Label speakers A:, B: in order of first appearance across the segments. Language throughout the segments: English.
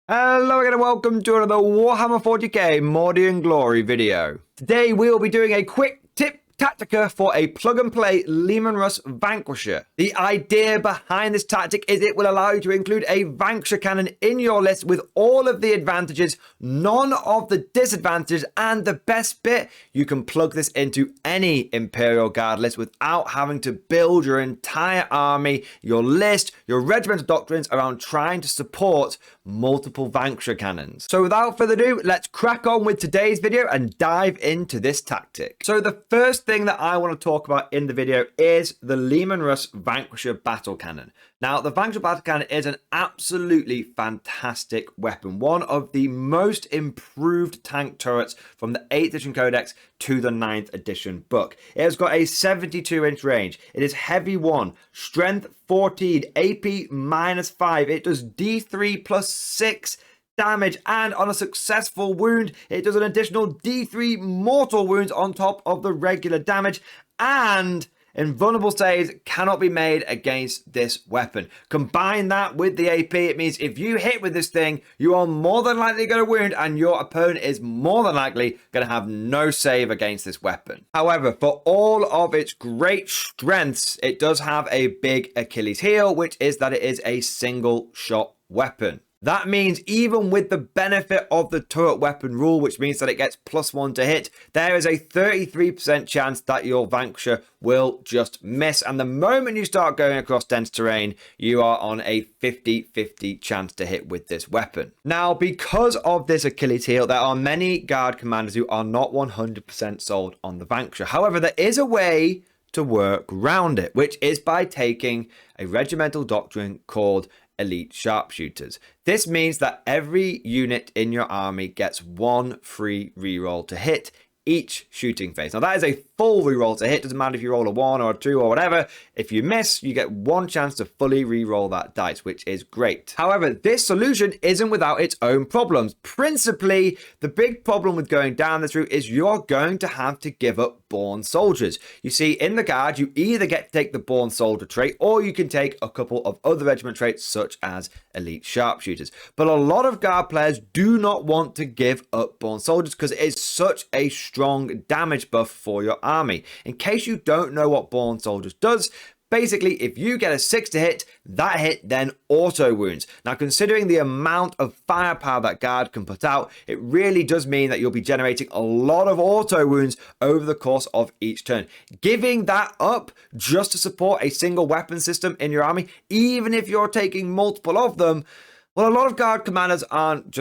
A: Hello again and welcome to another Warhammer 40k Mordy and Glory video. Today we will be doing a quick tip tactica for a plug-and-play Leman Russ Vanquisher. The idea behind this tactic is it will allow you to include a Vanquisher cannon in your list with all of the advantages, none of the disadvantages, and the best bit, you can plug this into any Imperial Guard list without having to build your entire army, your list, your regimental doctrines around trying to support multiple Vanquisher cannons. So without further ado, let's crack on with today's video and dive into this tactic. So the first thing that I want to talk about in the video is the Leman Russ Vanquisher Battle Cannon. Now, the Vanquisher Battle Cannon is an absolutely fantastic weapon, one of the most improved tank turrets from the 8th edition Codex to the 9th edition book. It has got a 72-inch range. It is heavy 1, strength 14, AP -5. It does D3 plus 6 damage, and on a successful wound, it does an additional D3 mortal wounds on top of the regular damage, and invulnerable saves cannot be made against this weapon. Combine that with the AP, it means if you hit with this thing, you are more than likely going to wound, and your opponent is more than likely going to have no save against this weapon. However, for all of its great strengths, it does have a big Achilles heel, which is that it is a single shot weapon. That means even with the benefit of the turret weapon rule, which means that it gets +1 to hit, there is a 33% chance that your Vanquisher will just miss. And the moment you start going across dense terrain, you are on a 50-50 chance to hit with this weapon. Now, because of this Achilles heel, there are many Guard commanders who are not 100% sold on the Vanquisher. However, there is a way to work around it, which is by taking a regimental doctrine called Elite Sharpshooters. This means that every unit in your army gets 1 free reroll to hit each shooting phase. Now that is a full reroll to hit. Doesn't matter if you roll a 1 or a 2 or whatever. If you miss, you get 1 chance to fully reroll that dice, which is great. However, this solution isn't without its own problems. Principally, the big problem with going down this route is you're going to have to give up Born Soldiers. You see, in the Guard, you either get to take the Born Soldier trait, or you can take a couple of other regiment traits such as Elite Sharpshooters. But a lot of Guard players do not want to give up Born Soldiers because it is such a strong damage buff for your army. In case you don't know what Born Soldiers does, basically, if you get a 6 to hit, that hit then auto wounds. Now, considering the amount of firepower that Guard can put out, it really does mean that you'll be generating a lot of auto wounds over the course of each turn. Giving that up just to support a single weapon system in your army, even if you're taking multiple of them, well, a lot of Guard commanders aren't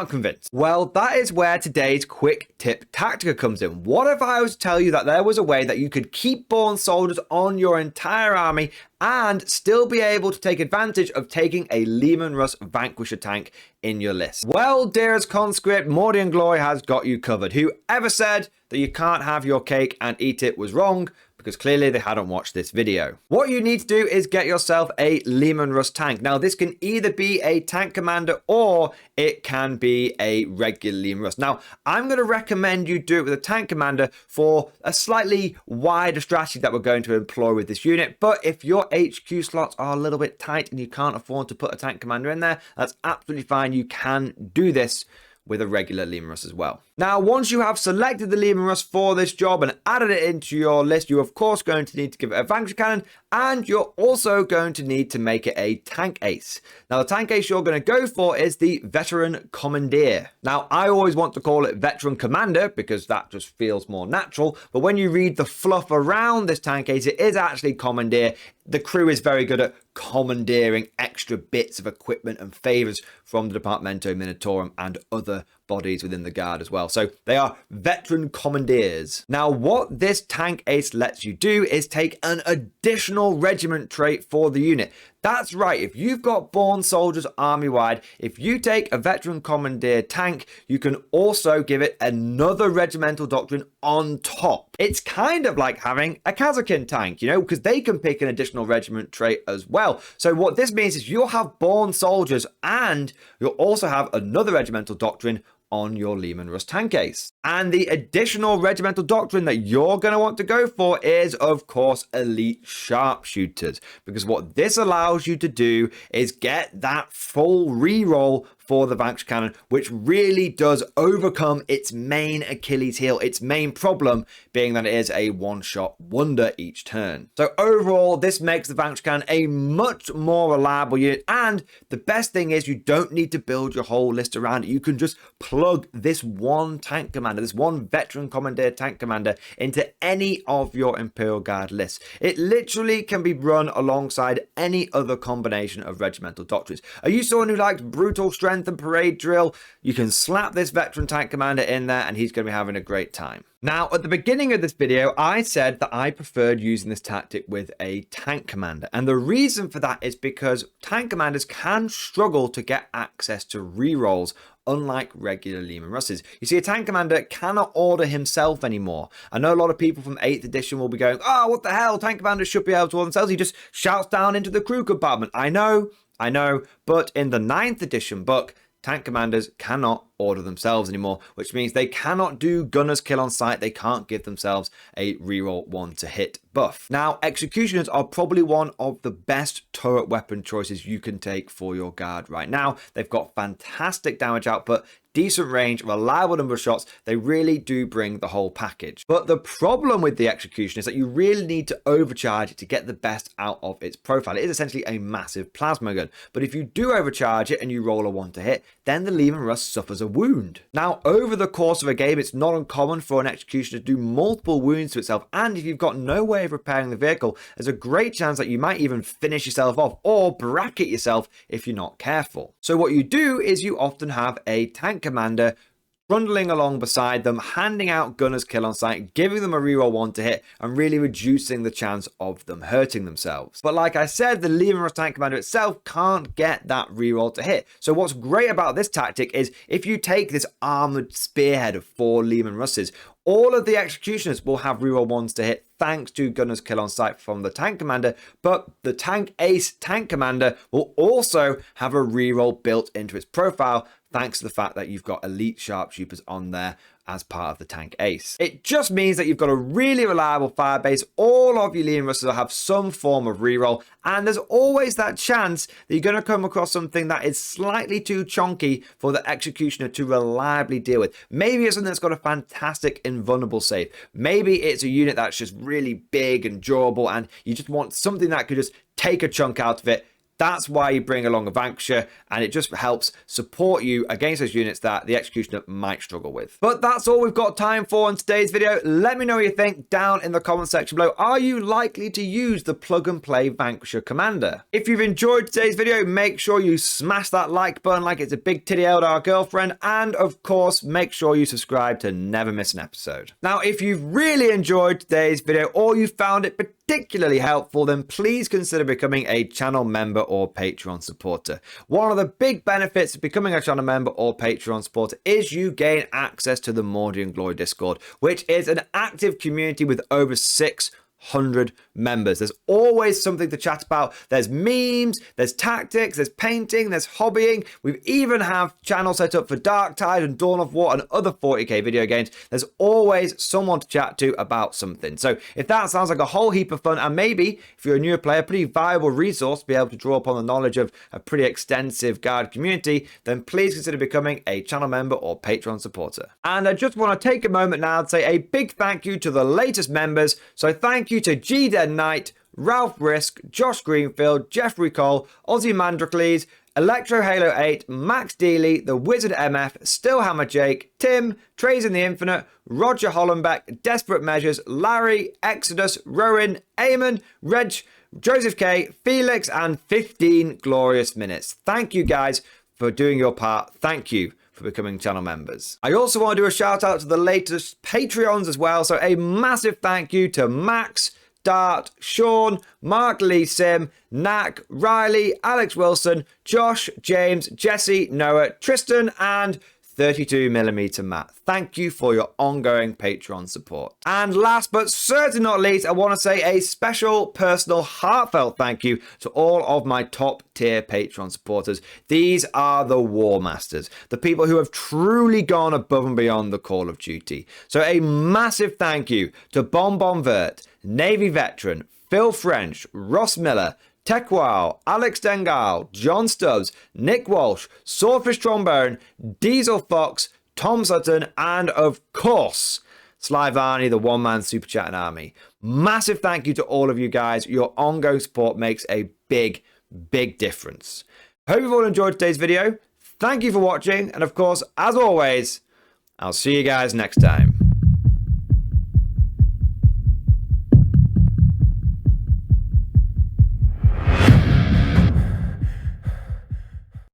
A: convinced. Well, that is where today's quick tip tactica comes in. What if I was to tell you that there was a way that you could keep Born Soldiers on your entire army and still be able to take advantage of taking a Leman Russ Vanquisher tank in your list? Well, dearest conscript, Mordy and Glory has got you covered. Whoever said that you can't have your cake and eat it was wrong, because clearly they hadn't watched this video. What you need to do is get yourself a Leman Russ tank. Now, this can either be a tank commander or it can be a regular Leman Russ. Now, I'm going to recommend you do it with a tank commander for a slightly wider strategy that we're going to employ with this unit. But if your HQ slots are a little bit tight and you can't afford to put a tank commander in there, that's absolutely fine. You can do this with a regular Leman Russ as well. Now, once you have selected the Leman Russ for this job and added it into your list, you're of course going to need to give it a Vanquisher cannon, and you're also going to need to make it a tank ace. Now, the tank ace you're going to go for is the Veteran Commandeer. Now, I always want to call it Veteran Commander because that just feels more natural, but when you read the fluff around this tank ace, it is actually Commandeer. The crew is very good at commandeering extra bits of equipment and favors from the Departamento Minitorum and other bodies within the Guard as well. So they are Veteran Commandeers. Now, what this tank ace lets you do is take an additional regiment trait for the unit. That's right, if you've got Born Soldiers army-wide, if you take a Veteran Commandeer tank, you can also give it another regimental doctrine on top. It's kind of like having a Kazakin tank, you know, because they can pick an additional regiment trait as well. So what this means is you'll have Born Soldiers and you'll also have another regimental doctrine on your Leman Russ tank case. And the additional regimental doctrine that you're going to want to go for is, of course, Elite Sharpshooters, because what this allows you to do is get that full reroll for the Vanquish Cannon, which really does overcome its main Achilles heel, its main problem being that it is a one-shot wonder each turn. So overall, this makes the Vanquish Cannon a much more reliable unit, and the best thing is you don't need to build your whole list around it. You can just plug this one tank commander, this one veteran commandeer tank commander into any of your Imperial Guard lists. It literally can be run alongside any other combination of regimental doctrines. Are you someone who likes brutal strength and parade drill? You can slap this veteran tank commander in there and he's going to be having a great time. Now, at the beginning of this video, I said that I preferred using this tactic with a tank commander. And the reason for that is because tank commanders can struggle to get access to rerolls, unlike regular Leman Russes. You see, a tank commander cannot order himself anymore. I know a lot of people from 8th edition will be going, oh, what the hell? Tank commanders should be able to order themselves. He just shouts down into the crew compartment. I know, but in the 9th edition book, tank commanders cannot order themselves anymore, which means they cannot do gunner's kill on sight. They can't give themselves a reroll 1 to hit buff. Now, executioners are probably one of the best turret weapon choices you can take for your guard right now. They've got fantastic damage output, decent range, reliable number of shots. They really do bring the whole package. But the problem with the execution is that you really need to overcharge it to get the best out of its profile. It is essentially a massive plasma gun. But if you do overcharge it and you roll a 1 to hit, then the Leman Russ suffers a wound. Now, over the course of a game, it's not uncommon for an executioner to do multiple wounds to itself. And if you've got no way of repairing the vehicle, there's a great chance that you might even finish yourself off or bracket yourself if you're not careful. So what you do is you often have a tank commander trundling along beside them, handing out gunner's kill on sight, giving them a reroll 1 to hit, and really reducing the chance of them hurting themselves. But like I said, the Leman Russ tank commander itself can't get that reroll to hit. So what's great about this tactic is if you take this armored spearhead of 4 Leman Russes, all of the executioners will have reroll 1s to hit thanks to gunner's kill on sight from the tank commander, but the tank ace tank commander will also have a reroll built into its profile thanks to the fact that you've got elite sharpshooters on there as part of the tank ace. It just means that you've got a really reliable fire base. All of your Leman Russes will have some form of reroll, and there's always that chance that you're going to come across something that is slightly too chunky for the executioner to reliably deal with. Maybe it's something that's got a fantastic invulnerable save. Maybe it's a unit that's just really big and durable, and you just want something that could just take a chunk out of it. That's why you bring along a Vanquisher, and it just helps support you against those units that the Executioner might struggle with. But that's all we've got time for in today's video. Let me know what you think down in the comment section below. Are you likely to use the plug and play Vanquisher commander? If you've enjoyed today's video, make sure you smash that like button like it's a big titty out our girlfriend, and of course, make sure you subscribe to never miss an episode. Now, if you've really enjoyed today's video or you found it particularly helpful, then please consider becoming a channel member or Patreon supporter. One of the big benefits of becoming a channel member or Patreon supporter is you gain access to the Mordy and Glory Discord, which is an active community with over 600 members. There's always something to chat about. There's memes, there's tactics, there's painting, there's hobbying. We even have channels set up for Darktide and Dawn of War and other 40k video games. There's always someone to chat to about something. So if that sounds like a whole heap of fun, and maybe if you're a newer player, a pretty viable resource to be able to draw upon the knowledge of a pretty extensive guard community, then please consider becoming a channel member or Patreon supporter. And I just want to take a moment now to say a big thank you to the latest members. So thank you to G Dead Knight, Ralph Risk, Josh Greenfield, Jeffrey Cole, Ozzy Mandrocles, Electro Halo 8, Max Dealey, The Wizard MF, Stillhammer Jake, Tim, Trays in the Infinite, Roger Hollenbeck, Desperate Measures, Larry, Exodus, Rowan, Eamon, Reg, Joseph K, Felix, and 15 glorious minutes. Thank you guys for doing your part. Thank you for becoming channel members. I also want to do a shout out to the latest Patreons as well. So a massive thank you to Max, Dart, Sean, Mark Lee Sim, Knack, Riley, Alex Wilson, Josh, James, Jesse, Noah, Tristan, and 32mm Matt. Thank you for your ongoing Patreon support. And last but certainly not least, I want to say a special, personal, heartfelt thank you to all of my top tier Patreon supporters. These are the War Masters, the people who have truly gone above and beyond the call of duty. So a massive thank you to Bon Bon Vert, Navy Veteran, Phil French, Ross Miller, Techwow, Alex Dengal, John Stubbs, Nick Walsh, Swordfish Trombone, Diesel Fox, Tom Sutton, and of course, Sly Varney, the one-man super chatting army. Massive thank you to all of you guys. Your ongoing support makes a big, big difference. Hope you've all enjoyed today's video. Thank you for watching. And of course, as always, I'll see you guys next time.